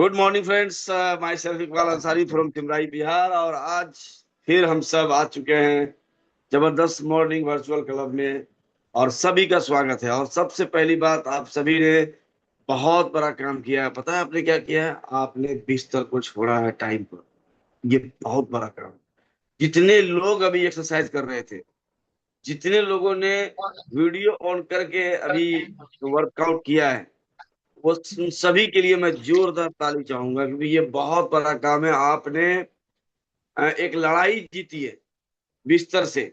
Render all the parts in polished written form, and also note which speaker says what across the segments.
Speaker 1: Good morning friends, myself Iqbal Ansari from Chimrai Bihar. और आज फिर हम सब आ चुके हैं जबरदस्त मॉर्निंग वर्चुअल क्लब में। और सभी का स्वागत है। और सबसे पहली बात, आप सभी ने बहुत बड़ा काम किया है। पता है आपने क्या किया है? आपने बिस्तर को छोड़ा है टाइम पर। ये बहुत बड़ा काम। जितने लोग अभी एक्सरसाइज कर रहे थे, जितने लोगों ने वीडियो ऑन करके अभी वर्कआउट किया है, वो सभी के लिए मैं जोरदार ताली चाहूंगा, क्योंकि ये बहुत बड़ा काम है। आपने एक लड़ाई जीती है बिस्तर से।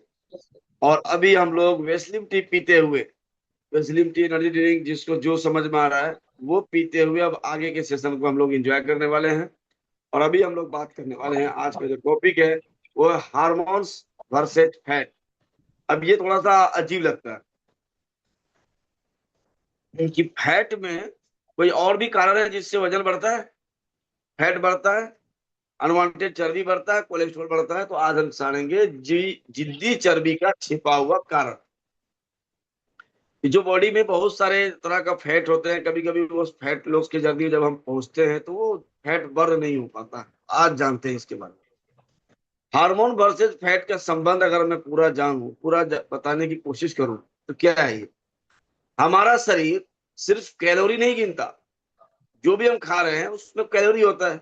Speaker 1: और अभी हम लोग वेस्लिम टी पीते हुए, वेस्लिम टी एनर्जी ड्रिंक, जिसको जो समझ में आ रहा है वो पीते हुए अब आगे के सेशन को हम लोग एंजॉय करने वाले हैं। और अभी हम लोग बात करने वाले हैं, आज का जो टॉपिक है वो है हार्मोन्स वर्सेस फैट। अब ये थोड़ा सा अजीब लगता है कि फैट में कोई और भी कारण है जिससे वजन बढ़ता है, फैट बढ़ता है, अनवांटेड चर्बी बढ़ता है, कोलेस्ट्रॉल बढ़ता है। तो आज हम जानेंगे जिद्दी चर्बी का छिपा हुआ कारण। जो बॉडी में बहुत सारे तरह का फैट होते हैं, कभी कभी वो फैट लॉस के जरिए जब हम पहुंचते हैं तो वो फैट बर्न नहीं हो पाता। आज जानते हैं इसके बारे में। हार्मोन वर्सेस फैट का संबंध अगर मैं पूरा जानूं, बताने की कोशिश करूं, तो क्या है ये? हमारा शरीर सिर्फ कैलोरी नहीं गिनता। जो भी हम खा रहे हैं उसमें कैलोरी होता है,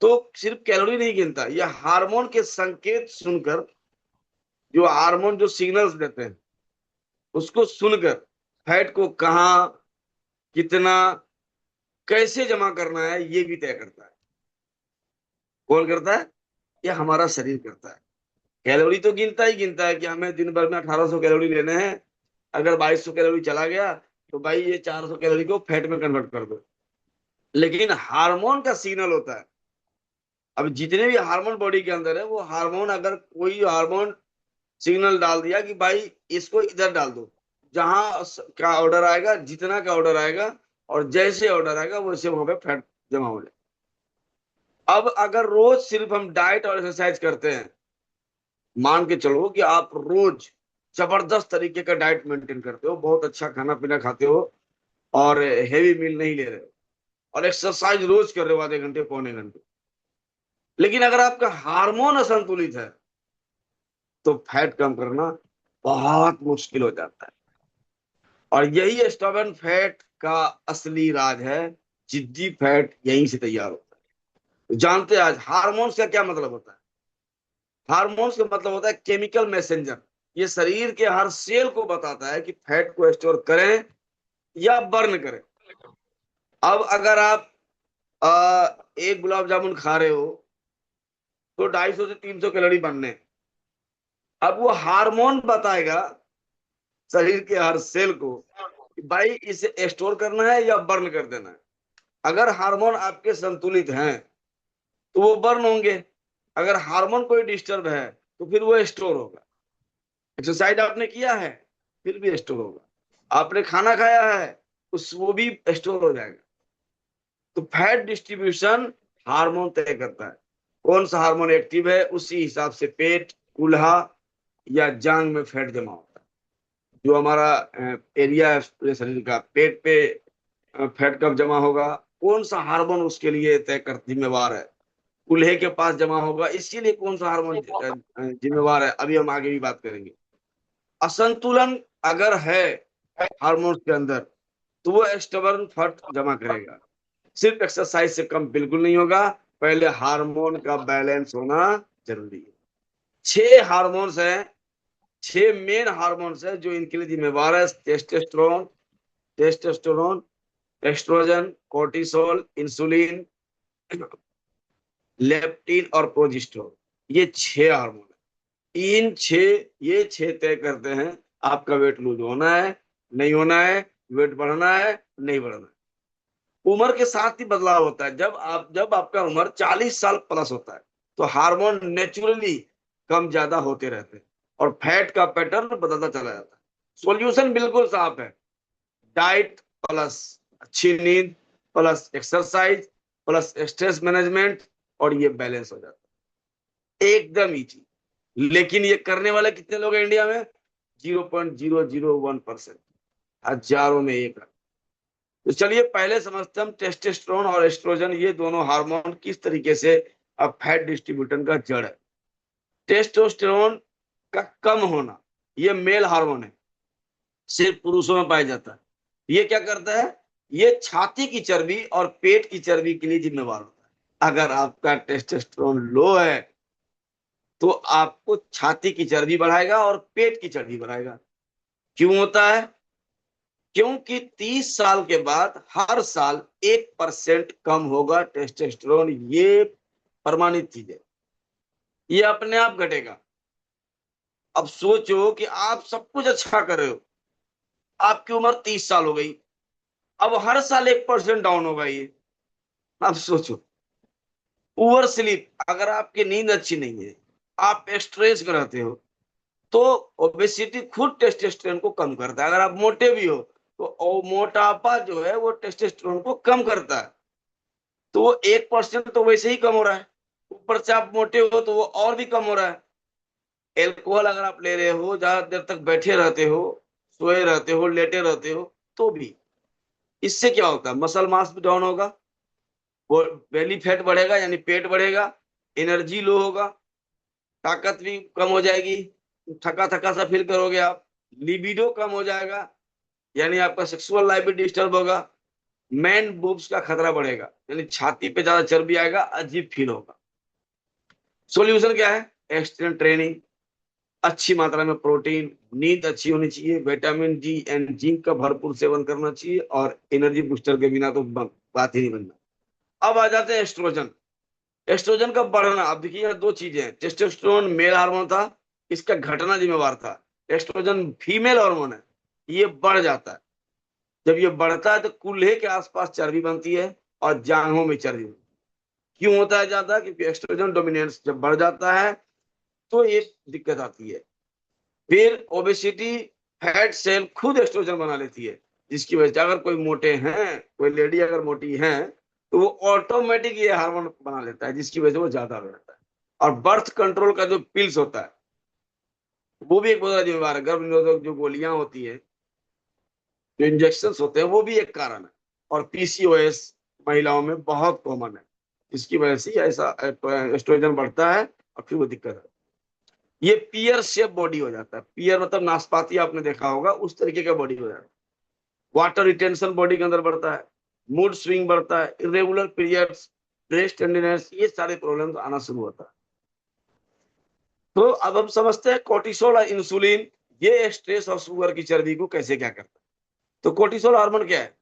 Speaker 1: तो सिर्फ कैलोरी नहीं गिनता। यह हार्मोन के संकेत सुनकर, जो हार्मोन जो सिग्नल्स देते हैं, उसको सुनकर फैट को कहाँ, कितना, कैसे जमा करना है, ये भी तय करता है। कौन करता है? ये हमारा शरीर करता है। कैलोरी तो गिनता ही गिनता है कि हमें दिन भर में 1800 कैलोरी लेने हैं। अगर 2200 कैलोरी चला गया तो भाई ये 400 कैलोरी को फैट में कन्वर्ट कर दो। लेकिन हार्मोन का सिग्नल होता है। अब जितने भी हार्मोन बॉडी के अंदर है, वो हार्मोन, अगर कोई हार्मोन सिग्नल डाल दिया कि भाई इसको इधर डाल दो, जहां का ऑर्डर आएगा, जितना का ऑर्डर आएगा और जैसे ऑर्डर आएगा वैसे वहां पे फैट जमा हो जाए। अब अगर रोज सिर्फ हम डाइट और एक्सरसाइज करते हैं, मान के चलो कि आप रोज जबरदस्त तरीके का डाइट मेंटेन करते हो, बहुत अच्छा खाना पीना खाते हो और हेवी मील नहीं ले रहे हो, और एक्सरसाइज रोज कर रहे हो आधे घंटे पौने घंटे, लेकिन अगर आपका हार्मोन असंतुलित है तो फैट कम करना बहुत मुश्किल हो जाता है। और यही स्टबर्न फैट का असली राज है। जिद्दी फैट यहीं से तैयार होता है। तो जानते हैं आज हार्मोन्स का क्या मतलब होता है? हार्मोन्स का मतलब होता है केमिकल मैसेंजर। ये शरीर के हर सेल को बताता है कि फैट को स्टोर करें या बर्न करें। अब अगर आप एक गुलाब जामुन खा रहे हो तो 250 से 300 कैलोरी बनने। अब वो हार्मोन बताएगा शरीर के हर सेल को कि भाई इसे स्टोर करना है या बर्न कर देना है। अगर हार्मोन आपके संतुलित हैं तो वो बर्न होंगे, अगर हार्मोन कोई डिस्टर्ब है तो फिर वो स्टोर होगा। एक्सरसाइज आपने किया है, फिर भी स्टोर होगा। आपने खाना खाया है, उस वो भी स्टोर हो जाएगा। तो फैट डिस्ट्रीब्यूशन हार्मोन तय करता है। कौन सा हार्मोन एक्टिव है, उसी हिसाब से पेट, कुल्हा या जांग में फैट जमा होता है। जो हमारा एरिया है पूरे शरीर का, पेट पे फैट कब जमा होगा, कौन सा हार्मोन उसके लिए तय कर जिम्मेवार है। कूल्हे के पास जमा होगा, इसके लिए कौन सा हार्मोन जिम्मेवार है, अभी हम आगे भी बात करेंगे। असंतुलन अगर है हार्मोन्स के अंदर तो वो स्टबर्न फैट जमा करेगा। सिर्फ एक्सरसाइज से कम बिल्कुल नहीं होगा, पहले हार्मोन का बैलेंस होना जरूरी है। 6 हार्मोन्स हैं, 6 मेन हार्मोन्स हैं जो इनके लिए जिम्मेवार है। Testosterone, testosterone, estrogen, cortisol, insulin, leptin और प्रोजेस्टेरोन। ये 6 हार्मोन है। ये छह तय करते हैं आपका वेट लूज होना है, नहीं होना है, वेट बढ़ना है, नहीं बढ़ना है। उम्र के साथ ही बदलाव होता है। जब आपका उम्र 40 साल प्लस होता है तो हार्मोन नेचुरली कम ज्यादा होते रहते हैं और फैट का पैटर्न बदलता चला जाता है। सॉल्यूशन बिल्कुल साफ है। डाइट प्लस अच्छी नींद plus exercise plus stress management, और ये बैलेंस हो जाता है एकदम इजी। लेकिन ये करने वाले कितने लोग हैं इंडिया में? 0.001%, हजारों में एक। तो चलिए पहले समझते हैं हम टेस्टोस्टेरोन और एस्ट्रोजन, ये दोनों हार्मोन किस तरीके से अब फैट डिस्ट्रीब्यूशन का जड़ है। टेस्टोस्टेरोन का कम होना, ये मेल हार्मोन है, सिर्फ पुरुषों में पाया जाता है। ये क्या करता है, ये छाती की चर्बी और पेट की चर्बी के लिए जिम्मेवार होता है। अगर आपका टेस्टोस्टेरोन लो है तो आपको छाती की चर्बी बढ़ाएगा और पेट की चर्बी बढ़ाएगा। क्यों होता है, क्योंकि 30 साल के बाद हर साल 1% कम होगा टेस्टोस्टेरोन। ये प्रमाणित चीज है, ये अपने आप घटेगा। अब सोचो कि आप सब कुछ अच्छा कर रहे हो, आपकी उम्र 30 साल हो गई, अब हर साल 1% डाउन होगा ये। अब सोचो, पुअर स्लीप, अगर आपकी नींद अच्छी नहीं है, आप स्ट्रेस में रहते हो, तो ओबेसिटी खुद टेस्टोस्टेरोन को कम करता है। अगर आप मोटे भी हो तो मोटापा जो है वो टेस्टोस्टेरोन को कम करता है। तो वो 1% तो वैसे ही कम हो रहा है, ऊपर से आप मोटे हो तो वो और भी कम हो रहा है। एल्कोहल अगर आप ले रहे हो, ज्यादा देर तक बैठे रहते हो, सोए रहते हो, लेटे रहते हो, तो भी इससे क्या होता है, मसल मास भी डाउन होगा, वो बेली फैट बढ़ेगा यानी पेट बढ़ेगा, एनर्जी लो होगा, ताकत भी कम हो जाएगी, थका थका सा फील करोगे आप, लिबिडो कम हो जाएगा यानी आपका सेक्सुअल लाइफ भी डिस्टर्ब होगा, मैन बूब्स का खतरा बढ़ेगा यानी छाती पे ज्यादा चर्बी आएगा, अजीब फील होगा। सॉल्यूशन क्या है, एक्सटेंड ट्रेनिंग, अच्छी मात्रा में प्रोटीन, नींद अच्छी होनी चाहिए, विटामिन डी एंड जिंक का भरपूर सेवन करना चाहिए, और एनर्जी बूस्टर के बिना तो बात ही नहीं बनना। अब आ जाते हैं एस्ट्रोजन। एस्ट्रोजन का बढ़ना, अब देखिए यहाँ दो चीजें हैं, टेस्टोस्टेरोन मेल हार्मोन था, इसका घटना जिम्मेवार था। एस्ट्रोजन फीमेल हार्मोन है, ये बढ़ जाता है। जब ये बढ़ता है तो कूल्हे के आसपास चर्बी बनती है और जांघों में चर्बी बनती है। क्यों होता है ज्यादा, क्योंकि एस्ट्रोजन डोमिनेंस जब बढ़ जाता है तो ये दिक्कत आती है। फिर ओबेसिटी, फैट सेल खुद एस्ट्रोजन बना लेती है, जिसकी वजह से अगर कोई मोटे हैं, कोई लेडी अगर मोटी है, तो वो ऑटोमेटिक ये हार्मोन बना लेता है, जिसकी वजह से वो ज्यादा रहता है। और बर्थ कंट्रोल का जो पिल्स होता है वो भी एक बहुत बड़ा जिम्मेवार है। गर्भ निरोधक जो गोलियां होती है, जो इंजेक्शन होते हैं, वो भी एक कारण है। और पीसीओएस महिलाओं में बहुत कॉमन है, इसकी वजह से ऐसा एस्ट्रोजन बढ़ता है और फिर वो दिक्कत है। ये पियर शेप बॉडी हो जाता है, पियर मतलब नाशपाती आपने देखा होगा, उस तरीके का बॉडी हो जाता है। वाटर रिटेंशन बॉडी के अंदर बढ़ता है, मूड स्विंग बढ़ता है, इरेगुलर पीरियड्स, ब्रेस्ट टेंडनेस, ये सारे प्रॉब्लम्स आना शुरू होता है। तो अब हम समझते हैं कोर्टिसोल और इंसुलिन, ये स्ट्रेस और शुगर की चर्बी को कैसे क्या करता है। तो कोर्टिसोल हार्मोन क्या है,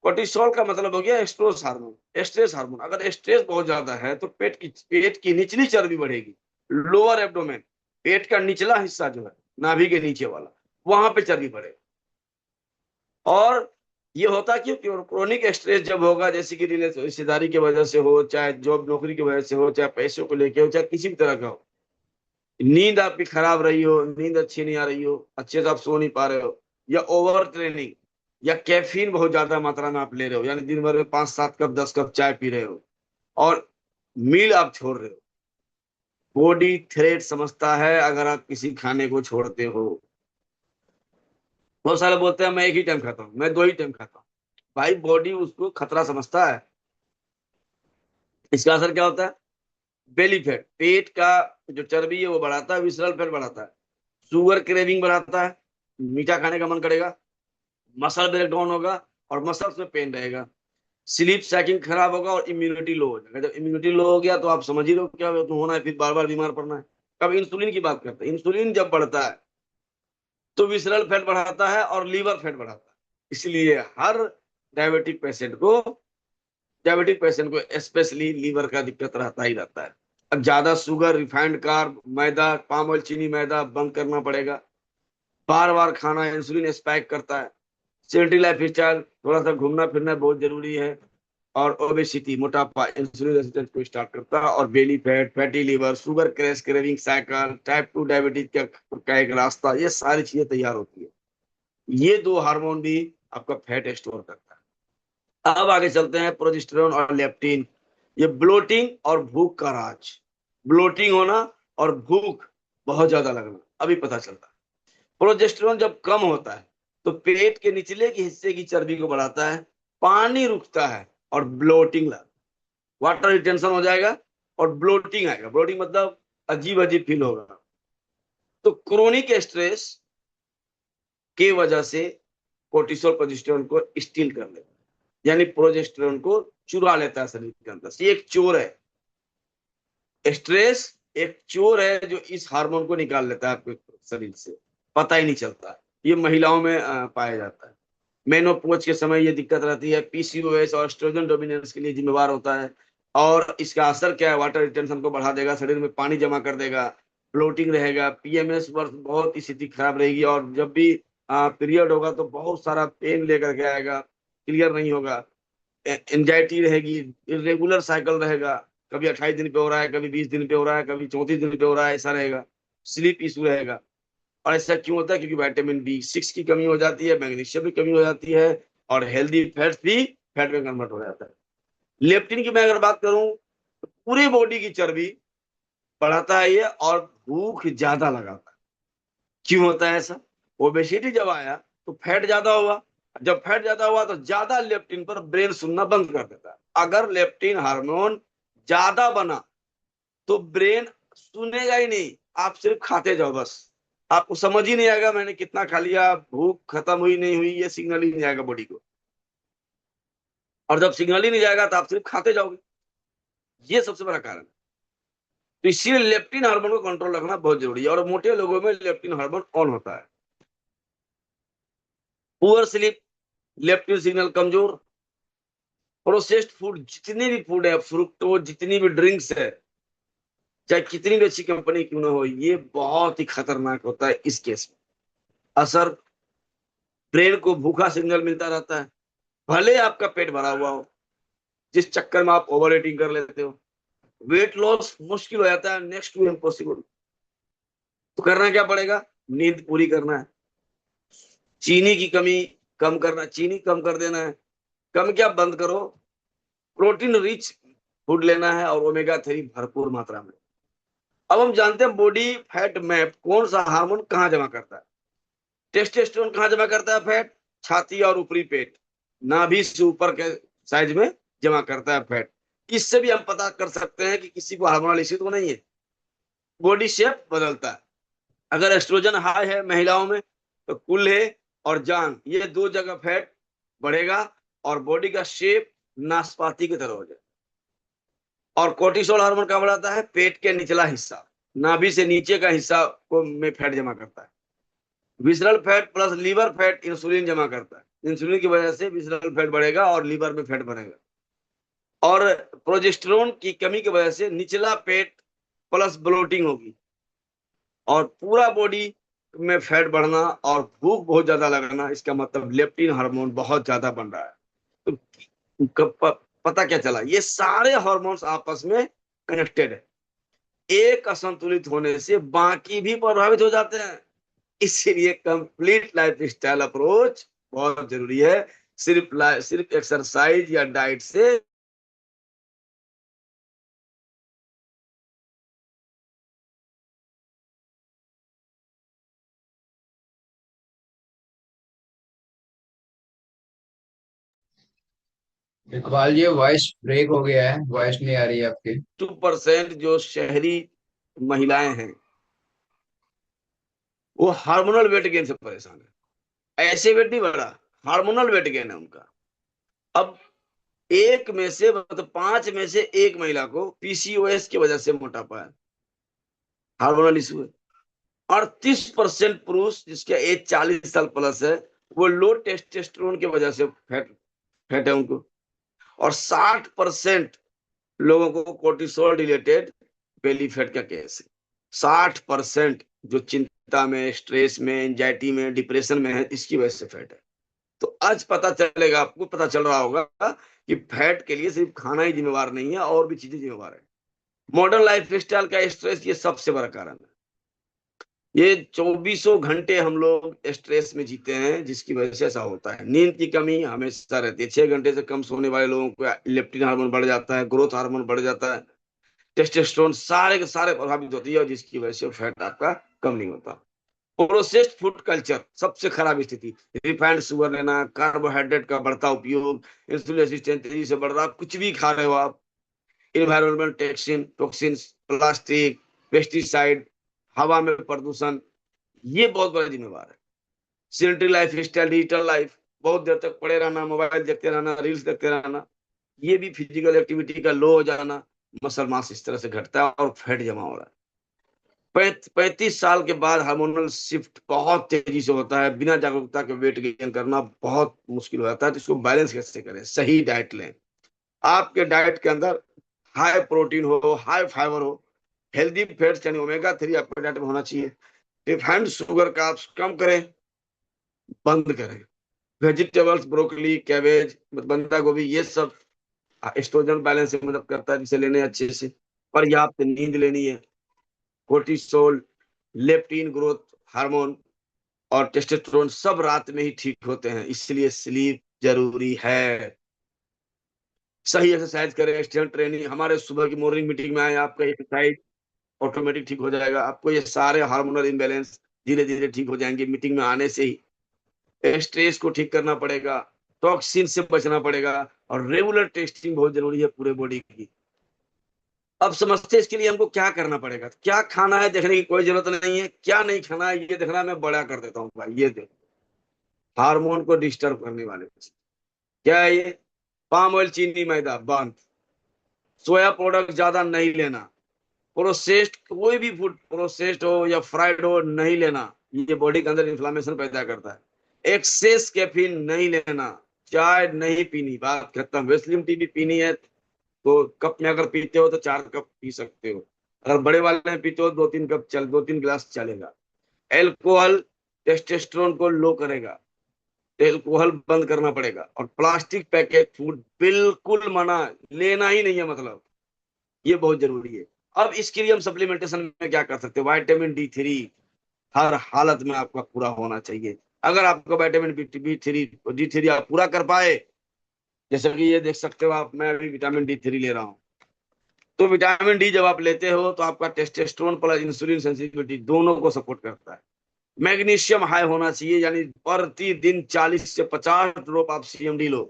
Speaker 1: कोर्टिसोल का मतलब हो गया स्ट्रेस हार्मोन। स्ट्रेस हार्मोन, अगर स्ट्रेस बहुत ज्यादा है तो पेट की निचली चर्बी बढ़ेगी, लोअर एब्डोमेन, पेट का निचला हिस्सा जो है, नाभि के नीचे वाला, वहां पे चर्बी बढ़ेगी। और ये होता क्यों, क्रोनिक स्ट्रेस जब होगा, जैसे कि रिश्तेदारी की वजह से हो, चाहे जॉब नौकरी की वजह से हो, चाहे पैसों को लेके हो, चाहे किसी भी तरह का हो, नींद आपकी खराब रही हो, नींद अच्छी नहीं आ रही हो, अच्छे से आप सो नहीं पा रहे हो, या ओवर ट्रेनिंग, या कैफीन बहुत ज्यादा मात्रा में आप ले रहे हो, यानी दिन भर में 5-7 कप 10 कप चाय पी रहे हो, और मील आप छोड़ रहे हो, बॉडी थ्रेट समझता है अगर आप किसी खाने को छोड़ते हो। बहुत सारे बोलते हैं मैं एक ही टाइम खाता हूँ, मैं 2 ही टाइम खाता हूँ। भाई बॉडी उसको खतरा समझता है। इसका असर क्या होता है, बेली फैट, पेट का जो चर्बी है वो बढ़ाता है, विसरल फैट बढ़ाता है, शुगर क्रेविंग बढ़ाता है, मीठा खाने का मन करेगा, मसल ब्रेकडाउन होगा और मसल्स में पेन रहेगा, स्लीप साइकिल खराब होगा और इम्यूनिटी लो हो जाएगा। जब इम्यूनिटी लो हो गया तो आप समझ ही लो क्या होना है, फिर बार बार बीमार पड़ना है। अब इंसुलिन की बात करते हैं, इंसुलिन जब बढ़ता है तो विसरल फैट बढ़ाता है और लीवर फैट बढ़ाता है। इसलिए हर डायबिटिक पेशेंट को डायबिटिक पेशेंट को स्पेशली लीवर का दिक्कत रहता ही रहता है। अब ज्यादा शुगर, रिफाइंड कार्ब, मैदा, पाम ऑयल, चीनी, मैदा बंद करना पड़ेगा। बार बार खाना इंसुलिन स्पाइक करता है। सेडेंटरी लाइफ स्टाइल, थोड़ा सा घूमना फिरना बहुत जरूरी है। और ओबेसिटी, मोटापा, इंसुलिन रेजिस्टेंस को स्टार्ट करता है, और belly fat, fatty liver, sugar crash, craving cycle, type 2 diabetes का एक रास्ता, ये सारी चीजें तैयार होती है। ये दो हार्मोन भी आपका फैट स्टोर करता है। अब आगे चलते हैं, प्रोजेस्टेरोन और लेप्टिन, ये ब्लोटिंग और भूख का राज। ब्लोटिंग होना और भूख बहुत ज्यादा लगना अभी पता चलता है। प्रोजेस्टेरोन जब कम होता है तो पेट के निचले के हिस्से की चर्बी को बढ़ाता है, पानी रुकता है और ब्लोटिंग, वाटर रिटेंशन हो जाएगा और ब्लोटिंग आएगा। ब्लोटिंग मतलब अजीब अजीब फील होगा। तो क्रोनिक स्ट्रेस की वजह से कोर्टिसोल प्रोजेस्टेरोन को स्टील कर लेता है, यानी प्रोजेस्टेरोन को चुरा लेता है शरीर के अंदर से। ये एक चोर है, स्ट्रेस एक चोर है जो इस हार्मोन को निकाल लेता है आपके शरीर से, पता ही नहीं चलता। ये महिलाओं में पाया जाता है। मेनोपोज के समय ये दिक्कत रहती है। पीसीओएस और एस्ट्रोजन डोमिनेंस के लिए जिम्मेवार होता है। और इसका असर क्या है, वाटर रिटेंशन को बढ़ा देगा, शरीर में पानी जमा कर देगा, ब्लोटिंग रहेगा, पीएमएस वर्ष बहुत स्थिति खराब रहेगी। और जब भी पीरियड होगा तो बहुत सारा पेन लेकर के आएगा, क्लियर नहीं होगा, एंजाइटी रहेगी, इरेगुलर साइकिल रहेगा, कभी 28 दिन पे हो रहा है, कभी 20 दिन पे हो रहा है, कभी 34 दिन पे हो रहा है, ऐसा रहेगा। स्लीप इशू रहेगा। और ऐसा क्यों होता है? क्योंकि विटामिन B6 की कमी हो जाती है, मैग्नीशियम की कमी हो जाती है, और हेल्दी फैट्स भी फैट में कन्वर्ट हो जाता है। लेप्टिन की मैं अगर बात करूं तो पूरी बॉडी की चर्बी बढ़ाता है ये, और भूख ज्यादा लगाता है। क्यों होता है ऐसा? ओबेसिटी जब आया तो फैट ज्यादा हुआ, जब फैट ज्यादा हुआ तो ज्यादा लेप्टिन पर ब्रेन सुनना बंद कर देता है। अगर लेप्टिन हार्मोन ज्यादा बना तो ब्रेन सुनेगा ही नहीं, आप सिर्फ खाते जाओ बस। आपको समझ ही नहीं आएगा मैंने कितना खा लिया, भूख खत्म हुई नहीं हुई, ये सिग्नल ही नहीं आएगा बॉडी को। और जब सिग्नल ही नहीं जाएगा तो आप सिर्फ खाते जाओगे। ये सबसे बड़ा कारण है। तो इसीलिए लेप्टिन हार्मोन को कंट्रोल रखना बहुत जरूरी है। और मोटे लोगों में लेप्टिन हार्मोन ऑन होता है। पुअर स्लीप, लेप्टिन सिग्नल कमजोर, प्रोसेस्ड फूड, जितनी भी फूड है, फ्रुक्टोज, जितनी भी ड्रिंक्स है, चाहे कितनी भी अच्छी कंपनी क्यों ना हो, ये बहुत ही खतरनाक होता है इस केस में। असर, ब्रेन को भूखा सिग्नल मिलता रहता है, भले आपका पेट भरा हुआ हो, जिस चक्कर में आप ओवर ईटिंग कर लेते हो। वेट लॉस मुश्किल हो जाता है, नेक्स्ट टू इम्पॉसिबल। तो करना क्या पड़ेगा? नींद पूरी करना है, चीनी की कमी कम करना, चीनी कम कर देना है। कम क्या, बंद करो। प्रोटीन रिच फूड लेना है, और ओमेगा 3 भरपूर मात्रा में। अब हम जानते हैं बॉडी फैट मैप कौन सा हार्मोन कहाँ जमा करता है। टेस्टोस्टेरोन कहाँ जमा करता है? फैट, छाती और ऊपरी पेट, नाभि से ऊपर के साइज में जमा करता है फैट। इससे भी हम पता कर सकते हैं कि किसी को हार्मोनल इश्यू तो नहीं है। बॉडी शेप बदलता है। अगर एस्ट्रोजन हाई है महिलाओं में तो कूल्हे और जांग, ये दो जगह फैट बढ़ेगा, और बॉडी का शेप नाशपाती की तरह हो जाए। और कोर्टिसोल हार्मोन का बढ़ाता है पेट के निचला हिस्सा, नाभि से नीचे का हिस्सा को में फैट जमा करता है। Visceral fat plus liver fat insulin जमा करता है। इंसुलिन की वजह से विसरल फैट बढ़ेगा और लीवर में फैट बढ़ेगा। और प्रोजेस्टेरोन की कमी की वजह से निचला पेट प्लस ब्लोटिंग होगी, और पूरा बॉडी में फैट बढ़ना और भूख बहुत ज्यादा लगना। इसका मतलब लेप्टिन हार्मोन बहुत ज्यादा बन रहा है। तो पता क्या चला, ये सारे हार्मोन्स आपस में कनेक्टेड है। एक असंतुलित होने से बाकी भी प्रभावित हो जाते हैं। इसीलिए कंप्लीट लाइफ स्टाइल अप्रोच बहुत जरूरी है। सिर्फ एक्सरसाइज या डाइट से
Speaker 2: इकबाल जी, वॉइस ब्रेक हो गया है, वॉइस नहीं आ रही है आपकी।
Speaker 1: 2% जो शहरी महिलाएं हैं वो हार्मोनल वेट गेन से परेशान है। ऐसे वेट नहीं बढ़ा, हार्मोनल वेट गेन है उनका। अब एक में से मतलब 5 में से एक महिला को पीसीओएस की वजह से मोटापा है, हार्मोनल इशू है। 38% पुरुष जिसका एज 40 साल प्लस है वो लो टेस्टोस्टेरोन की वजह से फैट फैट है उनको। और 60% लोगों को कोर्टिसोल रिलेटेड बेली फैट का केस है। 60% जो चिंता में, स्ट्रेस में, एंजाइटी में, डिप्रेशन में है, इसकी वजह से फैट है। तो आज पता चलेगा, आपको पता चल रहा होगा कि फैट के लिए सिर्फ खाना ही जिम्मेवार नहीं है, और भी चीजें जिम्मेवार है। मॉडर्न लाइफ स्टाइल का स्ट्रेस ये सबसे बड़ा कारण है। ये 24 घंटे हम लोग स्ट्रेस में जीते हैं, जिसकी वजह से ऐसा होता है। नींद की कमी हमेशा रहती है। 6 घंटे से कम सोने वाले लोगों को लेप्टिन हार्मोन बढ़ जाता है, ग्रोथ हार्मोन बढ़ जाता है, टेस्टोस्टेरोन सारे के सारे प्रभावित होती है, और जिसकी वजह से फैट आपका कम नहीं होता। प्रोसेस्ड फूड कल्चर सबसे खराब स्थिति। रिफाइंड शुगर लेना, कार्बोहाइड्रेट का बढ़ता उपयोग, इंसुलिन रेजिस्टेंस तेजी से बढ़ रहा, कुछ भी खा रहे हो आप, इन्वायरमेंटल टॉक्सिन्स, प्लास्टिक, पेस्टिसाइड, हवा में प्रदूषण, ये बहुत बड़ा जिम्मेवार है। Sedentary life style, digital life, बहुत देर तक पड़े रहना, मोबाइल देखते रहना, रील्स देखते रहना, ये भी फिजिकल एक्टिविटी का लो हो जाना, मसल मास इस तरह से घटता है और फैट जमा हो रहा है। 35 साल के बाद हार्मोनल शिफ्ट बहुत तेजी से होता है, बिना जागरूकता के वेट गेन करना बहुत मुश्किल हो जाता है। तो इसको बैलेंस कैसे करें? सही डाइट लें। आपके डाइट के अंदर हाई प्रोटीन हो, हाई फाइबर हो, हेल्दी फैट्स यानी ओमेगा 3 आपके डाइट में होना चाहिए। रिफाइंड शुगर का आप कम करें, बंद करें। वेजिटेबल्स, ब्रोकली, कैबेज, बंदा गोभी, ये सब एस्ट्रोजन बैलेंस में मदद करता है, जिसे लेने अच्छे से। पर्याप्त नींद लेनी है। कोर्टिसोल, लेप्टिन ग्रोथ हार्मोन और टेस्टोस्टेरोन सब रात में ही ठीक होते हैं, इसलिए स्लीप जरूरी है। सही एक्सरसाइज करें, स्ट्रेंथ ट्रेनिंग। हमारे सुबह की मॉर्निंग मीटिंग में आए, आपका एक्सरसाइज ऑटोमेटिक ठीक हो जाएगा। आपको ये सारे हार्मोनल इम्बेलेंस धीरे धीरे ठीक हो जाएंगे मीटिंग में आने से ही। स्ट्रेस को ठीक करना पड़ेगा, टॉक्सिन से बचना पड़ेगा, और रेगुलर टेस्टिंग बहुत जरूरी है पूरे बॉडी की। अब समझते हैं इसके लिए हमको क्या करना पड़ेगा। क्या खाना है देखने की कोई जरूरत नहीं है, क्या नहीं खाना है ये देखना है। मैं बड़ा कर देता हूँ भाई, ये देखो, हार्मोन को डिस्टर्ब करने वाले चीज। क्या है ये? पाम ऑयल, चीनी, मैदा बंद। सोया प्रोडक्ट ज्यादा नहीं लेना। प्रोसेस्ड कोई भी फूड, प्रोसेस्ड हो या फ्राइड हो, नहीं लेना। ये बॉडी के अंदर इन्फ्लामेशन पैदा करता है। एक्सेस कैफीन नहीं लेना। चाय नहीं पीनी, बात खत्म। वेस्लिम टी भी पीनी है तो कप में अगर पीते हो तो 4 कप पी सकते हो। अगर बड़े वाले में पीते हो 2-3 कप चल, 2-3 गिलास चलेगा। एल्कोहल टेस्टोस्टेरोन को लो करेगा, तो एल्कोहल बंद करना पड़ेगा। और प्लास्टिक पैकेट फूड बिल्कुल मना, लेना ही नहीं है मतलब। ये बहुत जरूरी है। अब इसके लिए हम सप्लीमेंटेशन में क्या कर सकते हैं? विटामिन D3 हर हालत में आपका पूरा होना चाहिए। अगर आपका विटामिन D3 आप पूरा कर पाए, जैसे कि ये देख सकते हो आप, मैं अभी विटामिन D3 ले रहा हूँ। तो विटामिन डी जब आप लेते हो तो आपका टेस्टोस्टेरोन प्लस इंसुलिन सेंसिटिविटी दोनों को सपोर्ट करता है। मैग्नीशियम हाई होना चाहिए, यानी प्रतिदिन 40 से 50 ड्रॉप आप CMD लो।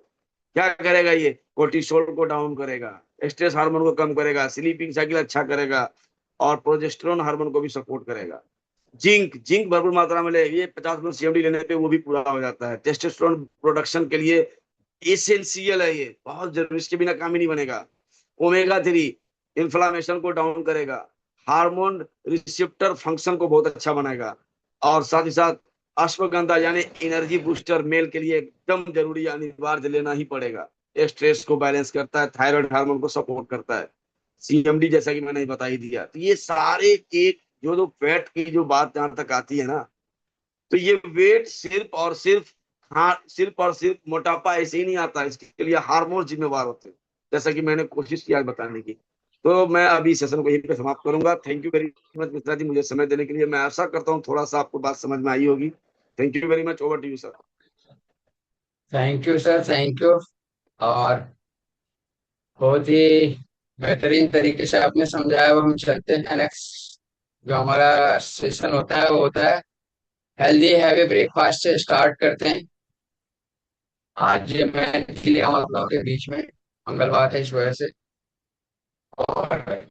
Speaker 1: क्या करेगा ये? कोर्टिसोल को डाउन करेगा, स्ट्रेस हार्मोन को कम करेगा, स्लीपिंग साइकिल अच्छा करेगा, और प्रोजेस्टेरोन हार्मोन को भी सपोर्ट करेगा। जिंक, जिंक भरपूर मात्रा में ले, ये 50 CMD लेने पे वो भी पूरा हो जाता है। टेस्टोस्टेरोन प्रोडक्शन के लिए एसेंशियल है, ये बहुत जरूरी, इसके बिना काम ही नहीं बनेगा। ओमेगा 3 इन्फ्लामेशन को डाउन करेगा, हार्मोन रिसेप्टर फंक्शन को बहुत अच्छा बनाएगा, और साथ ही साथ अश्वगंधा यानी एनर्जी बूस्टर मेल के लिए एकदम जरूरी, अनिवार्य लेना ही पड़ेगा। स्ट्रेस को बैलेंस करता है, थायराइड हार्मोन को सपोर्ट करता है, CMD जैसा कि मैंने बता ही दिया। तो ये सारे एक जो जो फैट की जो बात जहां तक आती है ना, तो ये वेट सिर्फ और सिर्फ, हाँ, सिर्फ और सिर्फ मोटापा ऐसे ही नहीं आता, इसके लिए हार्मोन जिम्मेवार होते हैं, जैसा कि मैंने कोशिश किया बताने की। तो मैं अभी सेशन को यहीं पे समाप्त करूंगा। थैंक यू वेरी मच मित्रा जी, मुझे समय देने के लिए। मैं आशा करता हूँ थोड़ा सा आपको बात समझ में आई होगी। Thank you very much, over to you sir.
Speaker 2: Thank you sir, thank you. और बहुत ही बेहतरीन तरीके से आपने समझाया। वो हम चलते हैं नेक्स्ट जो हमारा सेशन होता है, वो होता है हेल्दी हैवी ब्रेकफास्ट से स्टार्ट करते हैं। आज ये मैं लिया हूं आप लोगों के बीच में, मंगलवार है इस वजह से। और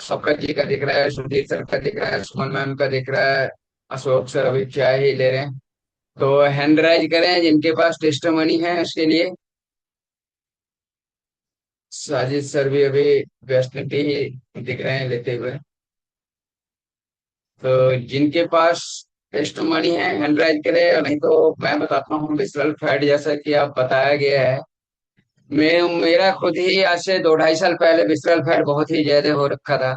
Speaker 2: सबका जी का दिख रहा है, सुधीर सर का दिख रहा है, सुमन मैम का दिख रहा है, अशोक सर अभी चाय ही ले रहे हैं। तो हैंड राइज करें जिनके पास टेस्टमनी है उसके लिए। साजिद सर भी अभी व्यस्त ही दिख रहे हैं लेते हुए। तो जिनके पास टेस्टमनी है हैंड राइज करें, और नहीं तो मैं बताता हूँ विसरल फैट जैसा कि आप बताया गया है। मेरा खुद ही आज से 2-2.5 साल पहले विसरल फैट बहुत ही ज्यादा हो रखा था।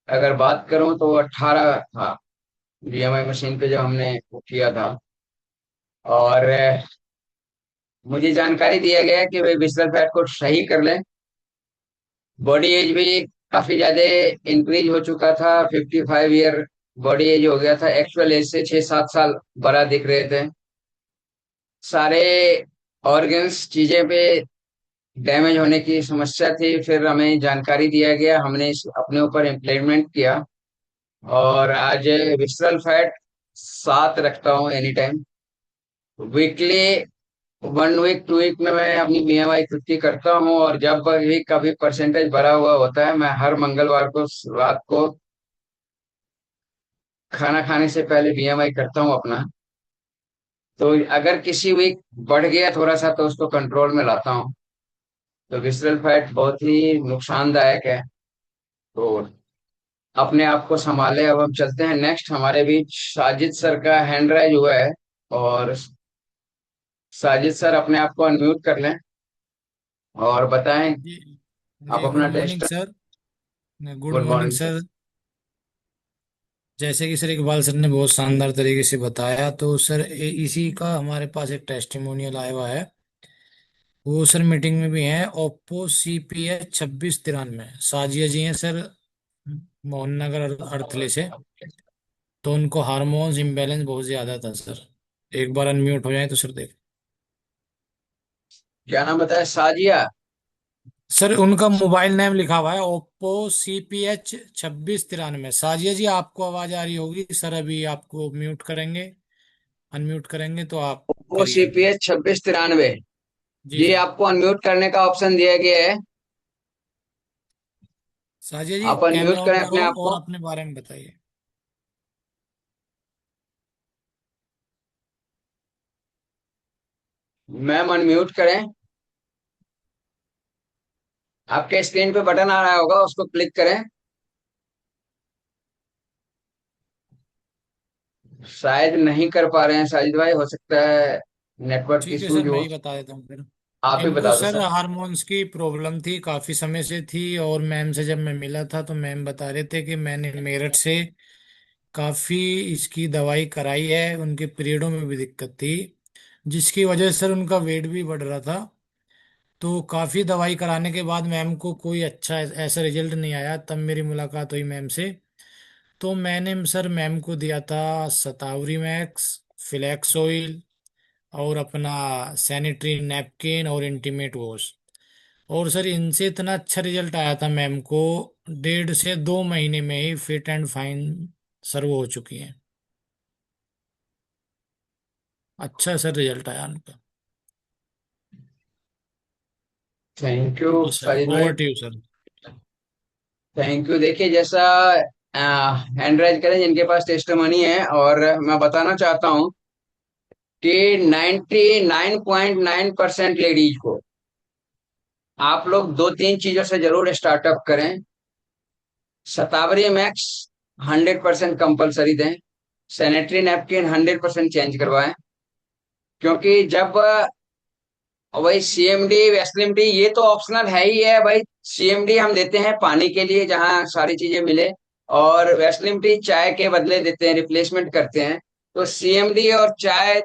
Speaker 2: अगर बात करूं तो 18 था BMI मशीन पे जब हमने वो किया था। और मुझे जानकारी दिया गया कि भाई विसरल फैट को सही कर लें। बॉडी एज भी काफी ज्यादा इंक्रीज हो चुका था, 55 ईयर बॉडी एज हो गया था। एक्चुअल एज से 6-7 साल बड़ा दिख रहे थे। सारे ऑर्गन्स चीजें पे डैमेज होने की समस्या थी। फिर हमें जानकारी दिया गया, हमने इस अपने ऊपर इम्प्लीमेंट किया। और आज विसरल फैट साथ रखता हूँ any time. Weekly, 1 week 2 week में मैं अपनी बीएमआई खुद की करता हूँ, और जब भी कभी परसेंटेज भरा हुआ होता है, मैं हर मंगलवार को रात को खाना खाने से पहले बीएमआई करता हूँ अपना। तो अगर किसी वीक बढ़ गया थोड़ा सा तो उसको कंट्रोल में लाता हूँ। तो विसरल फैट बहुत ही नुकसानदायक है। तो अपने आप को संभाले। अब हम चलते हैं नेक्स्ट, हमारे बीच साजिद सर का हैंड राइज हुआ है। और साजिद सर अपने आप को अनम्यूट कर लें और बताएं
Speaker 3: जी
Speaker 2: आप
Speaker 3: जी, गुड
Speaker 2: अपना
Speaker 3: morning
Speaker 2: test.
Speaker 3: Sir. Good
Speaker 2: good
Speaker 3: morning
Speaker 2: morning sir.
Speaker 3: Sir. जैसे कि सर इकबाल सर ने बहुत शानदार तरीके से बताया, तो सर इसी का हमारे पास एक टेस्टिमोनियल आया हुआ है। वो सर मीटिंग में भी हैं। ओप्पो CPH 2693 साजिया जी हैं सर, मोहन नगर अर्थले से। तो उनको हार्मोन्स इम्बेलेंस बहुत ज्यादा था सर। एक बार अनम्यूट हो जाए तो सर देख।
Speaker 2: क्या नाम बताया, साजिया?
Speaker 3: सर उनका मोबाइल नेम लिखा हुआ है Oppo CPH 2693। साजिया जी, आपको आवाज आ रही होगी सर, अभी आपको म्यूट करेंगे, अनम्यूट करेंगे तो आप
Speaker 2: ओप्पो
Speaker 3: करिए।
Speaker 2: सीपीएच 2693।
Speaker 3: जी
Speaker 2: जी,
Speaker 3: सर।
Speaker 2: आपको अनम्यूट करने का ऑप्शन दिया गया है।
Speaker 3: साजिया जी,
Speaker 2: आप अनम्यूट
Speaker 3: कैमरा ऑन
Speaker 2: करें अपने
Speaker 3: करो
Speaker 2: आप
Speaker 3: और
Speaker 2: को।
Speaker 3: अपने बारे में बताइए।
Speaker 2: मैम अनम्यूट करें। आपके स्क्रीन पे बटन आ रहा होगा, उसको क्लिक करें। शायद नहीं कर पा रहे हैं साजिद भाई, हो सकता है नेटवर्क
Speaker 3: ठीक है
Speaker 2: इशू
Speaker 3: सर,
Speaker 2: जो।
Speaker 3: मैं ही बता देता हूँ फिर।
Speaker 2: आप ही
Speaker 3: इनको
Speaker 2: बता दो
Speaker 3: सर
Speaker 2: सर।
Speaker 3: हार्मोन्स की प्रॉब्लम थी, काफी समय से थी। और मैम से जब मैं मिला था तो मैम बता रहे थे कि मैंने मेरठ से काफी इसकी दवाई कराई है। उनके पीरियडों में भी दिक्कत थी, जिसकी वजह से सर उनका वेट भी बढ़ रहा था। तो काफी दवाई कराने के बाद मैम को कोई अच्छा ऐसा रिजल्ट नहीं आया। तब मेरी मुलाकात हुई मैम से। तो मैंने सर मैम को दिया था सतावरी मैक्स, फ्लैक्स ऑयल, और अपना सैनिटरी नैपकिन और इंटीमेट वॉश। और सर इनसे इतना अच्छा रिजल्ट आया था मैम को, 1.5 से 2 महीने में ही फिट एंड फाइन सर वो हो चुकी हैं। अच्छा सर रिजल्ट आया उनका।
Speaker 2: थैंक यू
Speaker 3: जी सर,
Speaker 2: साजिद भाई।
Speaker 3: Over to you sir.
Speaker 2: Thank you. देखिए, जैसा हैंड राइज करें जिनके पास टेस्टमनी है, और मैं बताना चाहता हूं कि 99.9% लेडीज को आप लोग दो तीन चीजों से जरूर स्टार्टअप करें। शतावरी मैक्स 100% कंपलसरी दें। सैनिटरी नैपकिन 100% चेंज करवाएं। क्योंकि जब वही सीएमडी वैसलिन डी ये तो ऑप्शनल है ही है भाई। सीएमडी हम देते हैं पानी के लिए जहां सारी चीजें मिले, और वैसलिन टी चाय के बदले देते हैं, रिप्लेसमेंट करते हैं। तो सीएमडी और चाय,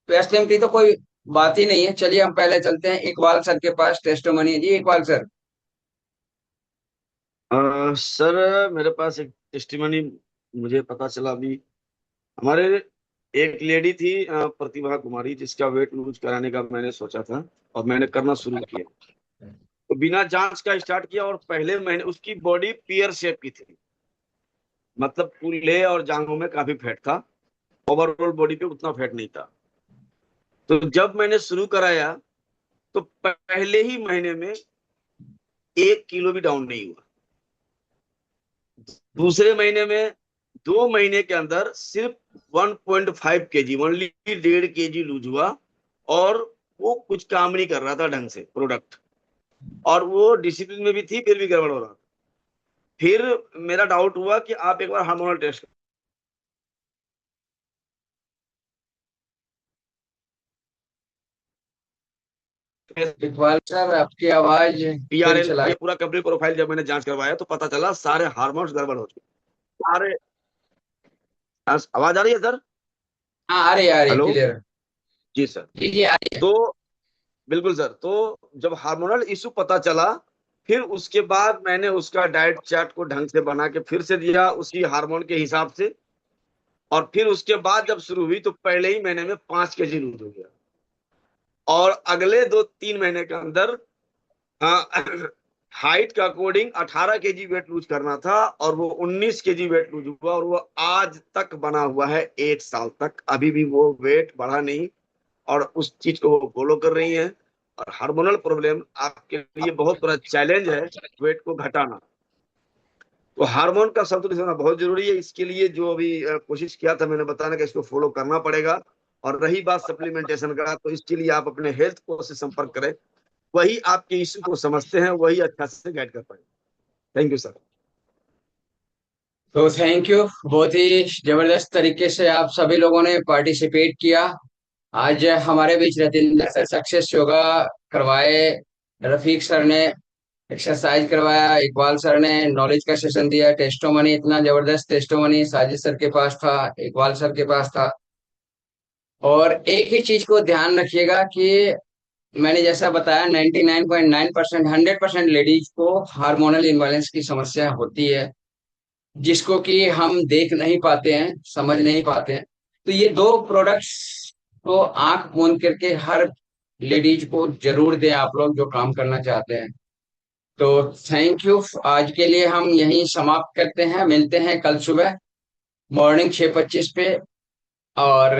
Speaker 2: वैसलिन टी तो कोई बात ही नहीं है। चलिए हम पहले चलते हैं इकबाल सर के पास, टेस्टोमनी है जी इकबाल सर।
Speaker 1: सर मेरे पास एक टेस्टिमनी मुझे पता चला अभी। हमारे एक लेडी थी प्रतिभा कुमारी, जिसका वेट लूज कराने का मैंने सोचा था और मैंने करना शुरू किया। तो बिना जांच का स्टार्ट किया और पहले महीने उसकी बॉडी पियर शेप की थी। मतलब कूल्हे और जांघों में काफी फैट था, ओवरऑल बॉडी पे उतना फैट नहीं था। तो जब मैंने शुरू कराया तो पहले ही महीने में 1 किलो भी डाउन नहीं हुआ। दूसरे महीने में 2 महीने के अंदर सिर्फ 1.5 kg, ओनली 1.5 kg लूज हुआ। और वो कुछ काम नहीं कर रहा था ढंग से प्रोडक्ट, और वो डिसिप्लिन में भी थी फिर भी गड़बड़ हो रहा था। फिर मेरा डाउट हुआ कि आप एक बार हार्मोनल टेस्ट
Speaker 2: इकबाल सर आपकी आवाज फिर
Speaker 1: PRN,
Speaker 2: चला।
Speaker 1: ये पूरा कंप्लीट प्रोफाइल जब मैंने जांच करवाया तो पता चला सारे हार्मोन्स गड़बड़ हो चुके। सारे। आवाज आ रही है सर?
Speaker 2: हाँ, आ रही है
Speaker 1: हेलो।
Speaker 2: क्लियर।
Speaker 1: जी सर।
Speaker 2: जी जी, आ रही है।
Speaker 1: तो बिल्कुल सर, तो जब हार्मोनल इशू पता चला, फिर उसके बाद मैंने उसका डाइट चार्ट को ढंग से बना के फिर से दिया उसी हार्मोन के हिसाब से। और फिर उसके बाद जब शुरू हुई तो पहले ही महीने में 5 kg लूज हो गया। और अगले 2-3 महीने के अंदर हाइट के अकॉर्डिंग 18 kg वेट लूज करना था, और वो 19 kg वेट लूज हुआ, और वो आज तक बना हुआ है, 1 साल तक अभी भी वो वेट बढ़ा नहीं, और उस चीज को वो फॉलो कर रही हैं। और हार्मोनल प्रॉब्लम आपके लिए बहुत बड़ा चैलेंज है, वेट को घटाना। तो हार्मोन का संतुलित होना बहुत जरूरी है। इसके लिए जो अभी कोशिश किया था मैंने बताने का, इसको फॉलो करना पड़ेगा। और रही बात सप्लीमेंटेशन का, तो इसके लिए आप अपने हेल्थ कोच से संपर्क करें, वही आपके इश्यू को समझते हैं, वही अच्छा से गाइड कर पाएंगे। Thank you sir.
Speaker 2: तो थैंक यू, बहुत ही जबरदस्त तरीके से आप सभी लोगों ने पार्टिसिपेट किया। आज हमारे बीच रतिंदर सर सक्सेस योगा करवाए, रफीक सर ने एक्सरसाइज करवाया, इकबाल सर ने नॉलेज का सेशन दिया, टेस्टोमनी, इतना जबरदस्त टेस्टोमनी साजिद सर के पास था, इकबाल सर के पास था। और एक ही चीज को ध्यान रखिएगा कि मैंने जैसा बताया 99.9%, 100% लेडीज को हार्मोनल इम्बैलेंस की समस्या होती है, जिसको कि हम देख नहीं पाते हैं, समझ नहीं पाते हैं। तो ये दो प्रोडक्ट्स को आंख मूंद करके हर लेडीज को जरूर दें, आप लोग जो काम करना चाहते हैं। तो थैंक यू, आज के लिए हम यहीं समाप्त करते हैं, मिलते हैं कल सुबह मॉर्निंग 6:25 पे। और